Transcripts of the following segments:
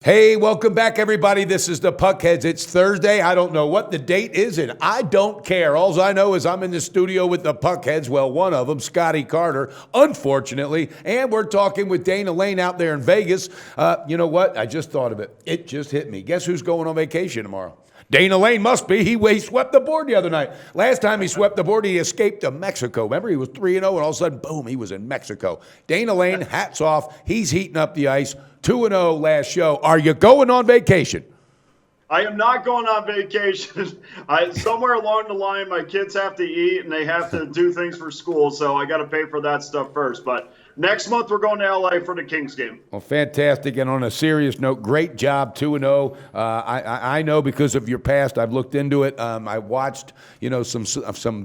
Hey, welcome back, everybody. This is the PuckHeads. It's Thursday. I don't know what the date is, and I don't care. All I know is I'm in the studio with the PuckHeads. Well, one of them, Scotty Carter, unfortunately, and we're talking with Dana Lane out there in Vegas. You know what? I just thought of it. It just hit me. Guess who's going on vacation tomorrow? Dana Lane must be. He swept the board the other night. Last time he swept the board, he escaped to Mexico. Remember, he was 3-0, and all of a sudden, boom, he was in Mexico. Dana Lane, hats off. He's heating up the ice. 2-0 last show. Are you going on vacation? I am not going on vacation. Somewhere along the line, my kids have to eat and they have to do things for school, so I got to pay for that stuff first. But next month, we're going to LA for the Kings game. Well, fantastic. And on a serious note, great job, 2-0. I know because of your past. I've looked into it. I watched, some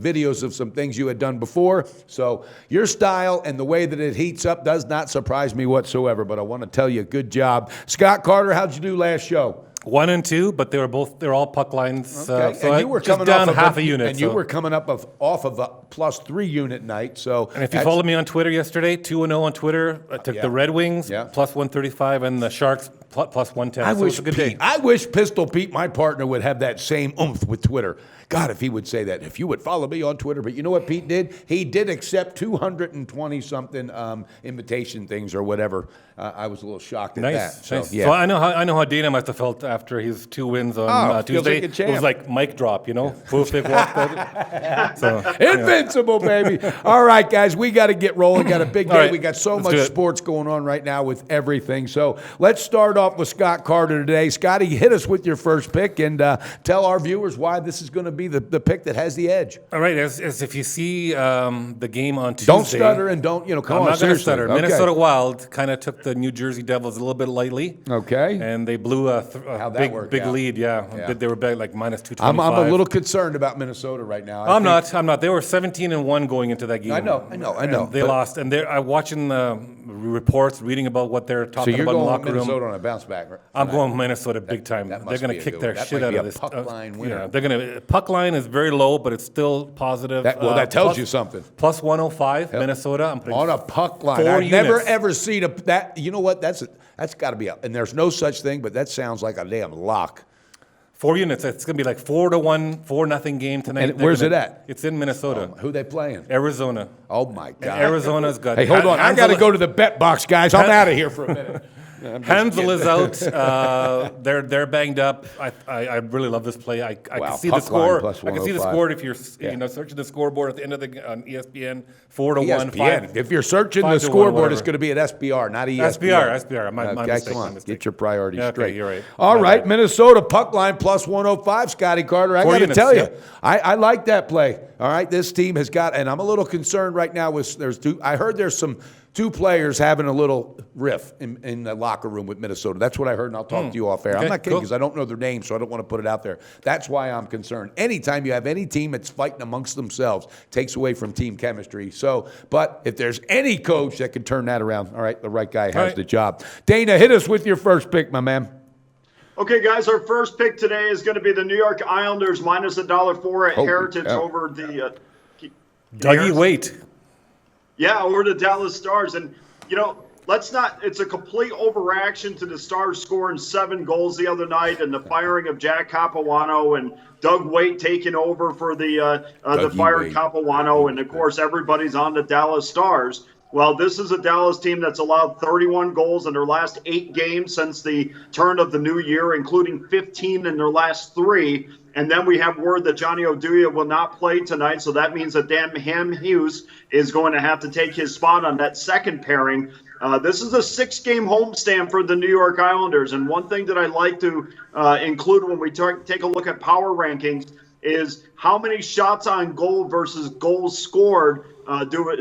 videos of some things you had done before. So your style and the way that it heats up does not surprise me whatsoever. But I want to tell you, good job. Scott Carter, how'd you do last show? 1 and 2, but they're all puck lines. Okay. So and you were just coming down off half a unit. And you were coming up off of a +3 unit night. So, and if you followed me on Twitter yesterday, 2-0 on Twitter. I took the Red Wings +135 and the Sharks +110. So it's a good day. I wish Pistol Pete, my partner, would have that same oomph with Twitter. God, if he would say that. If you would follow me on Twitter. But you know what Pete did? He did accept 220-something invitation things or whatever. I was a little shocked at that. So, yeah. So I know how Dana must have felt after his 2 wins on Tuesday. Like it was like mic drop, Poof, they've walked out. So, invincible, baby. All right, guys, we got to get rolling. Got a big day. Right. We got so much sports going on right now with everything. So let's start off with Scott Carter today. Scotty, hit us with your first pick and tell our viewers why this is going to be the pick that has the edge. All right, as if you see the game on Tuesday. Don't stutter and don't, come on. I'm not going to stutter. Okay. Minnesota Wild kind of took the New Jersey Devils a little bit lightly. Okay. And they blew a big lead, yeah. They were like -225. I'm a little concerned about Minnesota right now. I'm not. They were 17-1 going into that game. I know. And they lost. And I'm watching the reports, reading about what they're talking about in the locker room. So you're going Minnesota on a bounce back, right? I'm going Minnesota big time. They're going to kick their shit out of this. Puck line winner. Yeah, they're going to. Puck line is very low, but it's still positive. That tells you something. +105, Minnesota. I'm putting on a puck line. I've never ever seen that. You know what? That's got to be up. And there's no such thing, but that sounds like a damn lock. 4 units. It's going to be like 4-1, 4-0 game tonight. And where's it at? It's in Minnesota. Who they playing? Arizona. Oh my God. And Arizona's got. Hey, hold on. I got to go to the bet box, guys. I'm out of here for a minute. Hansel is out. They're banged up. I really love this play. I can see the score. I can see the score if you're searching the scoreboard at the end of the on ESPN 4-1. ESPN. If you're searching the scoreboard, it's going to be at SBR, not ESPN. SBR. My mistake. Come on, get your priorities straight. You're right. All right, Minnesota puck line +105. Scotty Carter. I got to tell you, I like that play. All right, this team has got, and I'm a little concerned right now with I heard there's some 2 players having a little riff in the locker room with Minnesota. That's what I heard, and I'll talk to you off air. Okay, I'm not kidding because I don't know their names, so I don't want to put it out there. That's why I'm concerned. Anytime you have any team that's fighting amongst themselves, takes away from team chemistry. So, but if there's any coach that can turn that around, all right, the right guy has the job. Dana, hit us with your first pick, my man. Okay, guys, our first pick today is going to be the New York Islanders -1.04 at Heritage over the Dougie Waite. Yeah, over the Dallas Stars. And, it's a complete overreaction to the Stars scoring 7 goals the other night and the firing of Jack Capuano and Doug Waite taking over for the fired Capuano. And, of course, everybody's on the Dallas Stars. Well, this is a Dallas team that's allowed 31 goals in their last 8 games since the turn of the new year, including 15 in their last 3. And then we have word that Johnny Oduya will not play tonight, so that means that Dan Hughes is going to have to take his spot on that second pairing. This is a 6-game homestand for the New York Islanders, and one thing that I like to include when we take a look at power rankings is how many shots on goal versus goals scored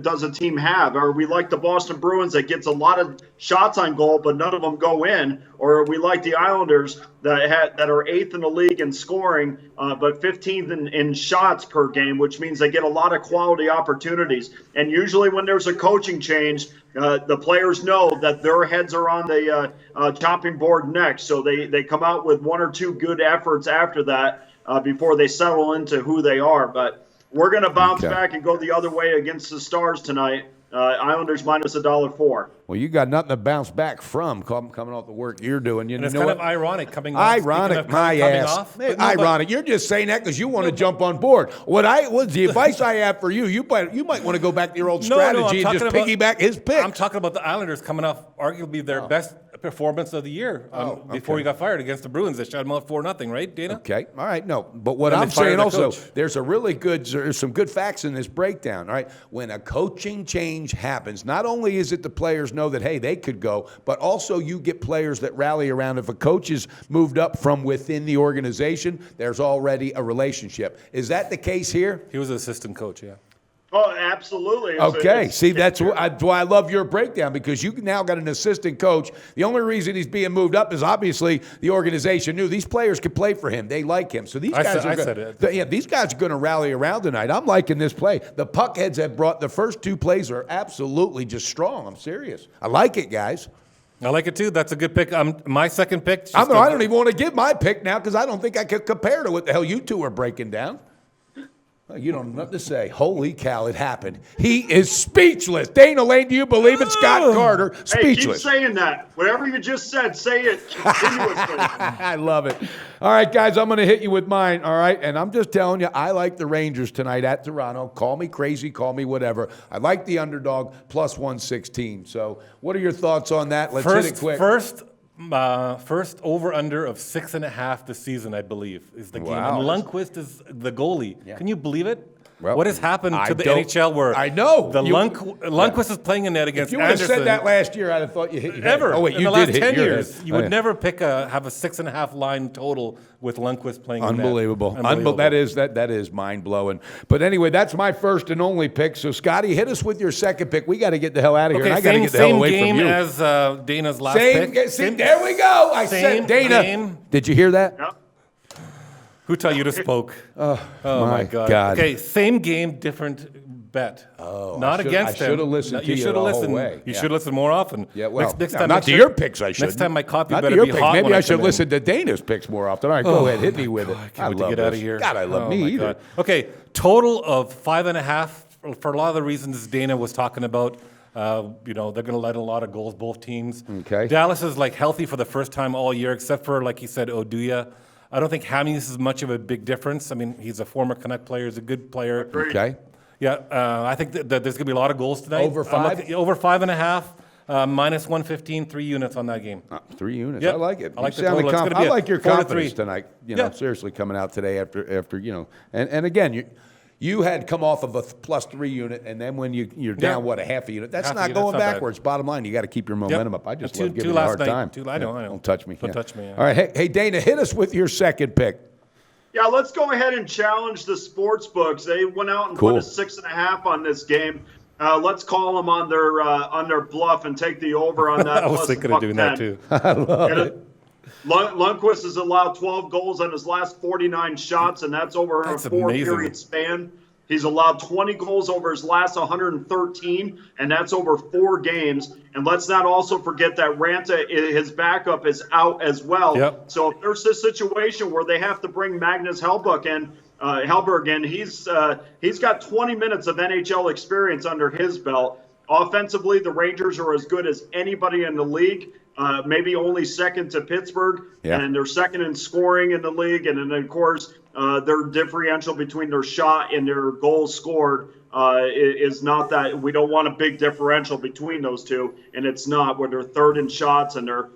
does a team have? Are we like the Boston Bruins that gets a lot of shots on goal, but none of them go in? Or are we like the Islanders that are 8th in the league in scoring, but 15th in shots per game, which means they get a lot of quality opportunities? And usually when there's a coaching change, the players know that their heads are on the chopping board next. So they come out with 1 or 2 good efforts after that before they settle into who they are. But we're going to bounce back and go the other way against the Stars tonight. Islanders minus $1.04. Well, you got nothing to bounce back from coming off the work you're doing. And it's kind of ironic coming off. Ironic, my ass. Ironic. You're just saying that because you want to jump on board. What's the advice I have for you? You might want to go back to your old strategy and just piggyback his pick. I'm talking about the Islanders coming off arguably their best performance of the year before he got fired against the Bruins. They shut him out 4-0, right, Dana? Okay, all right, no. But what I'm saying also, there's some good facts in this breakdown, all right? When a coaching change happens, not only is it the players know that, hey, they could go, but also you get players that rally around. If a coach is moved up from within the organization, there's already a relationship. Is that the case here? He was an assistant coach, yeah. Oh, absolutely. See, that's why I love your breakdown, because you now got an assistant coach. The only reason he's being moved up is obviously the organization knew these players could play for him. They like him. So these guys these guys are going to rally around tonight. I'm liking this play. The Puckheads have brought the first two plays are absolutely just strong. I'm serious. I like it, guys. I like it too. That's a good pick. My second pick. I don't even want to give my pick now because I don't think I could compare to what the hell you two are breaking down. You don't have nothing to say. Holy cow, it happened. He is speechless. Dana Lane, do you believe it? Scott Carter, speechless. Hey, keep saying that. Whatever you just said, say it continuously. I love it. All right, guys, I'm going to hit you with mine, all right? And I'm just telling you, I like the Rangers tonight at Toronto. Call me crazy, call me whatever. I like the underdog, plus 116. So what are your thoughts on that? Let's hit it quick. First over-under of 6.5 this season, I believe, is the game. Wow. And Lundqvist is the goalie. Yeah. Can you believe it? Well, what has happened to the NHL where Lundqvist is playing in net against Anderson? If you would have said that last year, I'd have thought you hit your head. Ever. Oh, wait, in you the did last hit 10 your years, head. you would never have a 6.5 line total with Lundqvist playing in net. Unbelievable. That is mind-blowing. But anyway, that's my first and only pick. So, Scotty, hit us with your second pick. We got to get the hell out of here. And I got to get the hell away from you. Same game as Dana's last pick. There we go. I said, Dana. Did you hear that? Yep. Who tell you to spoke? Oh my God. Okay, same game, different bet. Not against him. I should have listened to you the whole way. You should listen more often. Yeah, well, next time not to your picks, I should. Next time my copy not better to your be picks. hot. Maybe I should listen to Dana's picks more often. All right, go ahead. Hit me with it. I love to get out of here. God, I love me either. God. Okay, total of 5.5 for a lot of the reasons Dana was talking about. They're going to let a lot of goals, both teams. Okay. Dallas is healthy for the first time all year, except for, like he said, Oduya. I don't think Hammies is much of a big difference. I mean, he's a former Canuck player. He's a good player. Okay. Yeah, I think that there's going to be a lot of goals tonight. Over 5? Over 5.5, minus 115, 3 units on that game. 3 units. Yep. I like it. I like the total. I like your confidence 4-3 tonight. Seriously coming out today after and again, you had come off of a +3 unit, and then when you're down, a half a unit? That's not going backwards. Bottom line, you got to keep your momentum up. I just love giving you a hard time. I know. Don't touch me. Don't touch me. Yeah. All right, hey, Dana, hit us with your second pick. Yeah, let's go ahead and challenge the sports books. They went out and put a 6.5 on this game. Let's call them on their bluff and take the over on that. I was thinking of doing that too. I love it. Lundqvist has allowed 12 goals on his last 49 shots, and that's over a 4-period span. He's allowed 20 goals over his last 113, and that's over 4 games. And let's not also forget that Ranta, his backup, is out as well. Yep. So if there's a situation where they have to bring Magnus Hellberg in, he's got 20 minutes of NHL experience under his belt. Offensively, the Rangers are as good as anybody in the league. Maybe only second to Pittsburgh, and they're second in scoring in the league. And then, of course, their differential between their shot and their goals scored is not that. We don't want a big differential between those two, and it's not, where they're third in shots and they're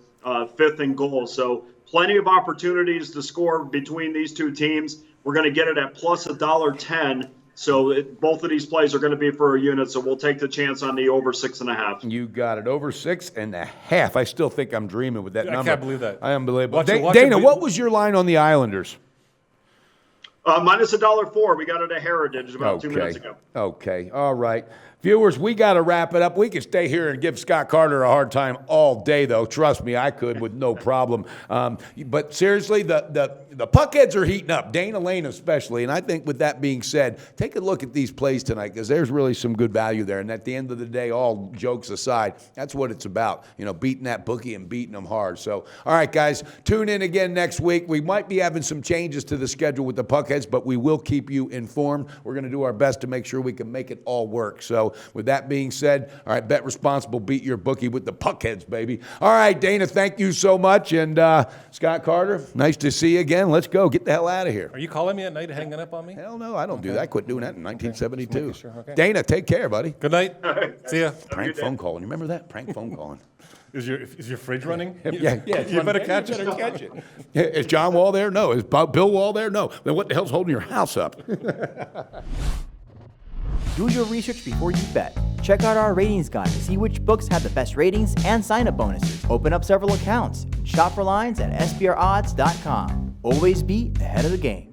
fifth in goals. So plenty of opportunities to score between these two teams. We're going to get it at plus $1.10. So both of these plays are going to be for a unit, so we'll take the chance on the over 6.5. You got it, over 6.5. I still think I'm dreaming with that number. I can't believe that. I unbelievable. Dana, what was your line on the Islanders? Minus $1.04. We got it at Heritage about 2 minutes ago. Okay, all right. Viewers, we got to wrap it up. We could stay here and give Scott Carter a hard time all day, though. Trust me, I could with no problem. But seriously, the Puckheads are heating up, Dana Lane especially. And I think with that being said, take a look at these plays tonight, because there's really some good value there. And at the end of the day, all jokes aside, that's what it's about, beating that bookie and beating them hard. So, all right, guys, tune in again next week. We might be having some changes to the schedule with the Puckheads, but we will keep you informed. We're going to do our best to make sure we can make it all work. So, So with that being said, all right, bet responsible, beat your bookie with the Puckheads, baby. All right, Dana, thank you so much. And Scott Carter, nice to see you again. Let's go. Get the hell out of here. Are you calling me at night, hanging up on me? Hell no, I don't do that. I quit doing that in 1972. Okay. Sure. Okay. Dana, take care, buddy. Good night. See ya. Prank phone calling. You remember that? Prank phone calling. Is your fridge running? Yeah. You better catch it. Catch it. Is John Wall there? No. Is Bill Wall there? No. Then what the hell's holding your house up? Do your research before you bet. Check out our ratings guide to see which books have the best ratings and sign-up bonuses. Open up several accounts. Shop for lines at sbrodds.com. Always be ahead of the game.